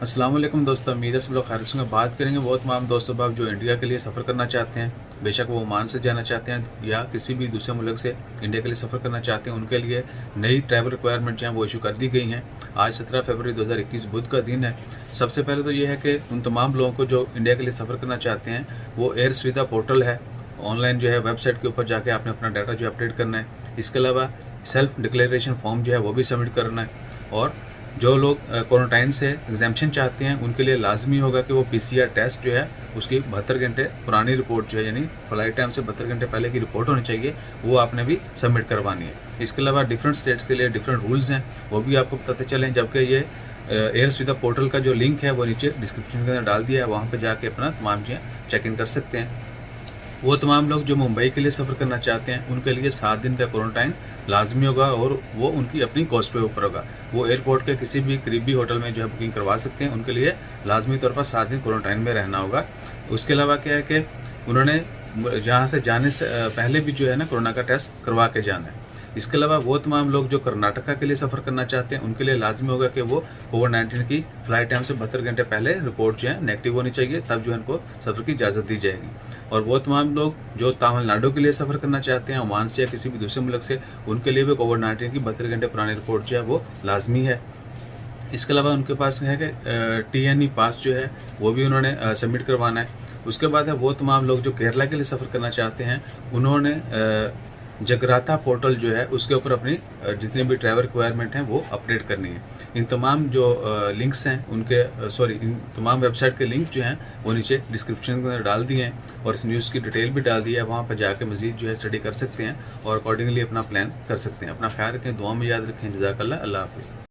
अस्सलाम वालेकुम दोस्तों, उम्मीद है सब लोग खैरियत से बात करेंगे। वो तमाम दोस्तों बाब जो इंडिया के लिए सफ़र करना चाहते हैं, बेशक वो ओमान से जाना चाहते हैं या किसी भी दूसरे मुल्क से इंडिया के लिए सफ़र करना चाहते हैं, उनके लिए नई ट्रैवल रिक्वायरमेंट जो है वो इशू कर दी गई हैं। आज 17 फरवरी 2021 बुध का दिन है। सबसे पहले तो ये है कि उन तमाम लोगों को जो इंडिया के लिए सफ़र करना चाहते हैं, वो एयर सुविधा पोर्टल है, ऑनलाइन जो है वेबसाइट के ऊपर जाके आपने अपना डाटा जो अपडेट करना है। इसके अलावा सेल्फ डिक्लेरेशन फॉर्म जो है वो भी सबमिट करना है। और जो लोग क्वारंटाइन से एग्जाम्पशन चाहते हैं, उनके लिए लाजमी होगा कि वो पीसीआर टेस्ट जो है उसकी 72 घंटे पुरानी रिपोर्ट जो है, यानी फ्लाइट टाइम से 72 घंटे पहले की रिपोर्ट होनी चाहिए, वो आपने भी सबमिट करवानी है। इसके अलावा डिफरेंट स्टेट्स के लिए डिफरेंट रूल्स हैं, वो भी आपको बताते चलें। जबकि ये एयर सुविधा पोर्टल का जो लिंक है वो नीचे डिस्क्रिप्शन के अंदर डाल दिया है, वहाँ पर जाके अपना तमाम चीज़ें चेक इन कर सकते हैं। वो तमाम लोग जो मुंबई के लिए सफ़र करना चाहते हैं, उनके लिए 7 दिन का क्वारंटाइन लाजमी होगा और वो उनकी अपनी कॉस्ट पे ऊपर होगा। वो एयरपोर्ट के किसी भी करीबी होटल में जो है बुकिंग करवा सकते हैं। उनके लिए लाजमी तौर पर 7 दिन क्वारंटाइन में रहना होगा। उसके अलावा क्या है कि उन्होंने जहाँ से जाने से पहले भी जो है ना कोरोना का टेस्ट करवा के जाना है। इसके अलावा वो तमाम लोग जो कर्नाटका के लिए सफ़र करना चाहते हैं, उनके लिए लाजमी होगा कि वो कोविड-19 की फ़्लाइट टाइम से 72 घंटे पहले रिपोर्ट जो है नेगेटिव होनी चाहिए, तब जो है उनको सफ़र की इजाज़त दी जाएगी। और वो तमाम लोग जो तमिलनाडु के लिए सफ़र करना चाहते हैं, ओमान से या किसी भी दूसरे मुल्क से, उनके लिए भी कोविड-19 की 72 घंटे पुरानी रिपोर्ट जो है वो लाजमी है। इसके अलावा उनके पास है कि टीएनई पास जो है वो भी उन्होंने सबमिट करवाना है। उसके बाद है वो तमाम लोग जो केरला के लिए सफ़र करना चाहते हैं, उन्होंने जगराता पोर्टल जो है उसके ऊपर अपनी जितनी भी ट्रैवल रिक्वायरमेंट हैं वो अपडेट करनी है। इन तमाम जो लिंक्स हैं उनके इन तमाम वेबसाइट के लिंक जो हैं वो नीचे डिस्क्रिप्शन के अंदर डाल दिए हैं और इस न्यूज़ की डिटेल भी डाल दी है। वहाँ पर जाकर मज़ीद जो है स्टडी कर सकते हैं और अकॉर्डिंगली अपना प्लान कर सकते हैं। अपना ख्याल रखें, दुआ में याद रखें। जज़ाकल्लाह, अल्लाह हाफ़िज़।